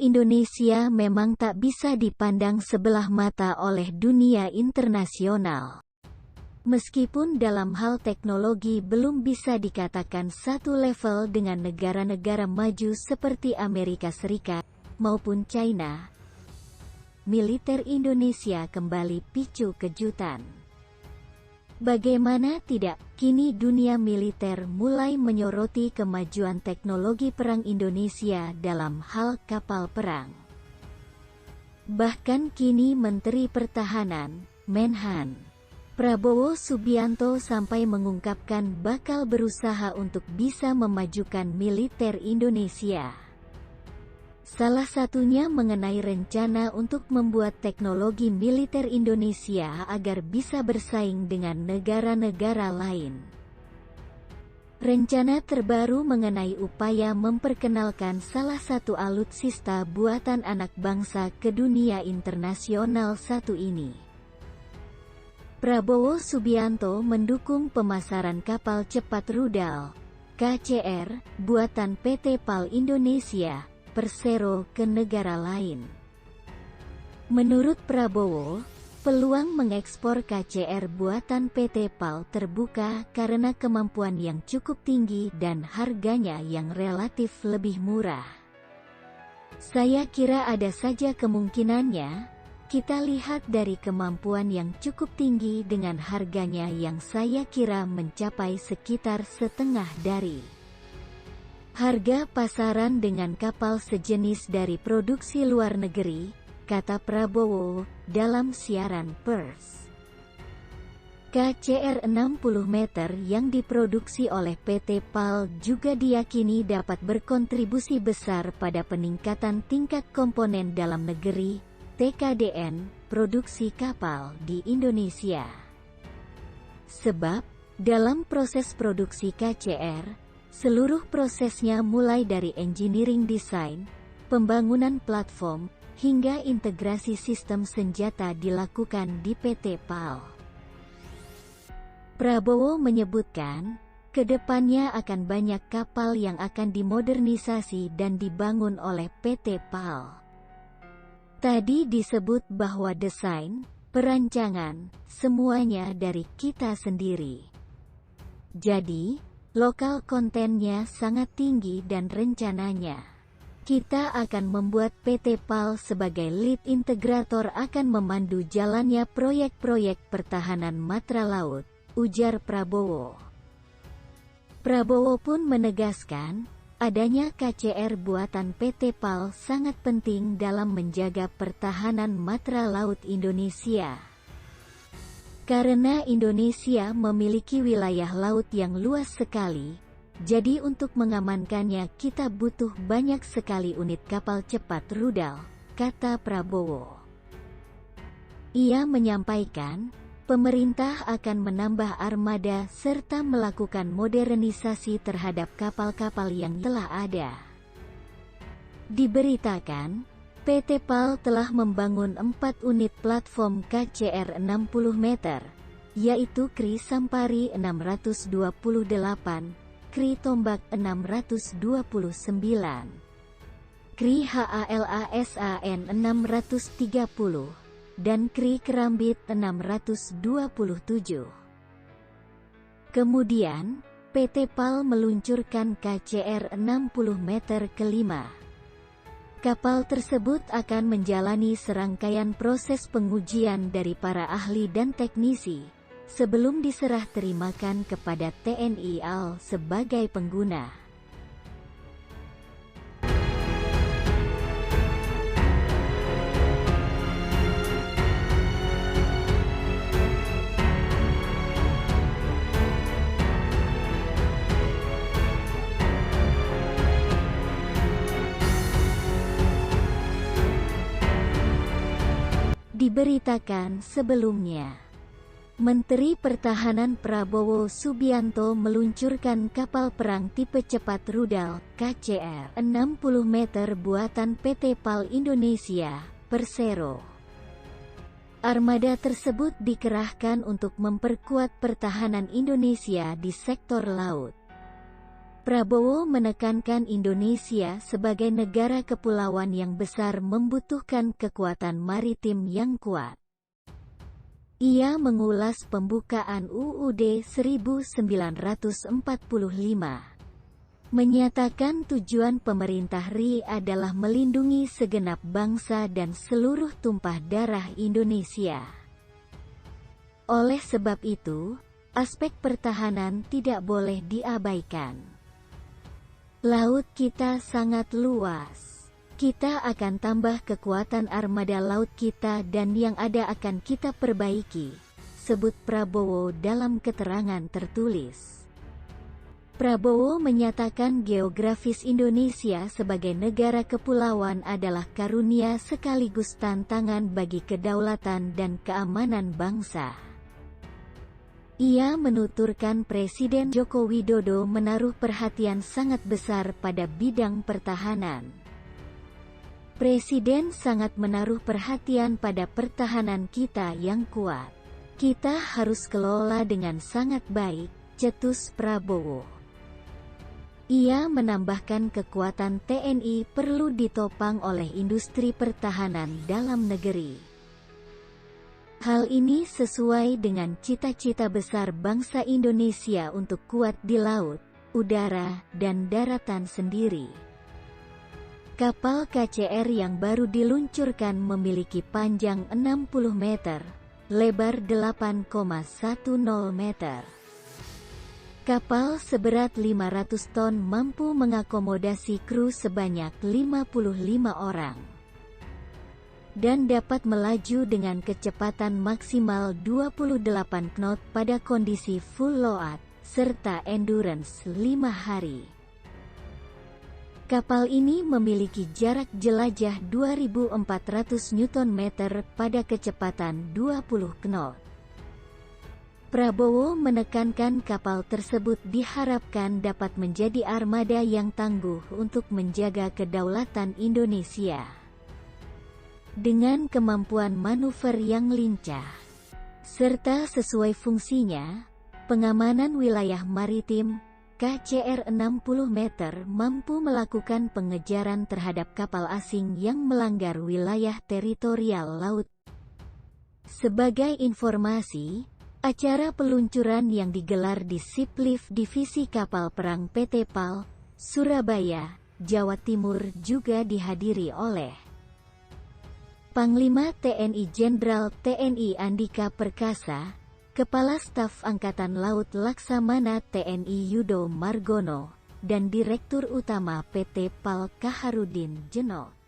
Indonesia memang tak bisa dipandang sebelah mata oleh dunia internasional. Meskipun dalam hal teknologi belum bisa dikatakan satu level dengan negara-negara maju seperti Amerika Serikat maupun China, militer Indonesia kembali picu kejutan. Bagaimana tidak, kini dunia militer mulai menyoroti kemajuan teknologi perang Indonesia dalam hal kapal perang. Bahkan kini Menteri Pertahanan, Menhan, Prabowo Subianto sampai mengungkapkan bakal berusaha untuk bisa memajukan militer Indonesia. Salah satunya mengenai rencana untuk membuat teknologi militer Indonesia agar bisa bersaing dengan negara-negara lain. Rencana terbaru mengenai upaya memperkenalkan salah satu alutsista buatan anak bangsa ke dunia internasional satu ini. Prabowo Subianto mendukung pemasaran kapal cepat rudal, KCR, buatan PT PAL Indonesia, Persero ke negara lain. Menurut Prabowo, peluang mengekspor KCR buatan PT PAL terbuka karena kemampuan yang cukup tinggi dan harganya yang relatif lebih murah. Saya kira ada saja kemungkinannya. Kita lihat dari kemampuan yang cukup tinggi dengan harganya yang saya kira mencapai sekitar setengah dari harga pasaran dengan kapal sejenis dari produksi luar negeri, kata Prabowo dalam siaran pers. KCR 60 meter yang diproduksi oleh PT PAL juga diyakini dapat berkontribusi besar pada peningkatan tingkat komponen dalam negeri, TKDN, produksi kapal di Indonesia. Sebab, dalam proses produksi KCR, seluruh prosesnya mulai dari engineering design, pembangunan platform, hingga integrasi sistem senjata dilakukan di PT PAL. Prabowo menyebutkan, kedepannya akan banyak kapal yang akan dimodernisasi dan dibangun oleh PT PAL. Tadi disebut bahwa desain, perancangan, semuanya dari kita sendiri. Jadi, lokal kontennya sangat tinggi dan rencananya kita akan membuat PT PAL sebagai lead integrator akan memandu jalannya proyek-proyek pertahanan matra laut, ujar Prabowo. Prabowo pun menegaskan, adanya KCR buatan PT PAL sangat penting dalam menjaga pertahanan matra laut Indonesia. Karena Indonesia memiliki wilayah laut yang luas sekali, jadi untuk mengamankannya kita butuh banyak sekali unit kapal cepat rudal, kata Prabowo. Ia menyampaikan, pemerintah akan menambah armada serta melakukan modernisasi terhadap kapal-kapal yang telah ada. Diberitakan, PT PAL telah membangun 4 unit platform KCR 60 meter, yaitu KRI Sampari 628, KRI Tombak 629, KRI HALASAN 630, dan KRI Kerambit 627. Kemudian, PT PAL meluncurkan KCR 60 meter kelima. Kapal tersebut akan menjalani serangkaian proses pengujian dari para ahli dan teknisi, sebelum diserah terimakan kepada TNI AL sebagai pengguna. Diberitakan sebelumnya, Menteri Pertahanan Prabowo Subianto meluncurkan kapal perang tipe cepat rudal KCR 60 meter buatan PT PAL Indonesia, Persero. Armada tersebut dikerahkan untuk memperkuat pertahanan Indonesia di sektor laut. Prabowo menekankan Indonesia sebagai negara kepulauan yang besar membutuhkan kekuatan maritim yang kuat. Ia mengulas pembukaan UUD 1945. Menyatakan tujuan pemerintah RI adalah melindungi segenap bangsa dan seluruh tumpah darah Indonesia. Oleh sebab itu, aspek pertahanan tidak boleh diabaikan. Laut kita sangat luas. Kita akan tambah kekuatan armada laut kita dan yang ada akan kita perbaiki, sebut Prabowo dalam keterangan tertulis. Prabowo menyatakan geografis Indonesia sebagai negara kepulauan adalah karunia sekaligus tantangan bagi kedaulatan dan keamanan bangsa. Ia menuturkan Presiden Joko Widodo menaruh perhatian sangat besar pada bidang pertahanan. Presiden sangat menaruh perhatian pada pertahanan kita yang kuat. Kita harus kelola dengan sangat baik, cetus Prabowo. Ia menambahkan kekuatan TNI perlu ditopang oleh industri pertahanan dalam negeri. Hal ini sesuai dengan cita-cita besar bangsa Indonesia untuk kuat di laut, udara, dan daratan sendiri. Kapal KCR yang baru diluncurkan memiliki panjang 60 meter, lebar 8,10 meter. Kapal seberat 500 ton mampu mengakomodasi kru sebanyak 55 orang. Dan dapat melaju dengan kecepatan maksimal 28 knot pada kondisi full load, serta endurance 5 hari. Kapal ini memiliki jarak jelajah 2.400 Nm pada kecepatan 20 knot. Prabowo menekankan kapal tersebut diharapkan dapat menjadi armada yang tangguh untuk menjaga kedaulatan Indonesia. Dengan kemampuan manuver yang lincah, serta sesuai fungsinya, pengamanan wilayah maritim, KCR 60 meter mampu melakukan pengejaran terhadap kapal asing yang melanggar wilayah teritorial laut. Sebagai informasi, acara peluncuran yang digelar di Shiplift Divisi Kapal Perang PT PAL, Surabaya, Jawa Timur juga dihadiri oleh Panglima TNI Jenderal TNI Andika Perkasa, Kepala Staf Angkatan Laut Laksamana TNI Yudo Margono, dan Direktur Utama PT PAL Kaharudin Jenot.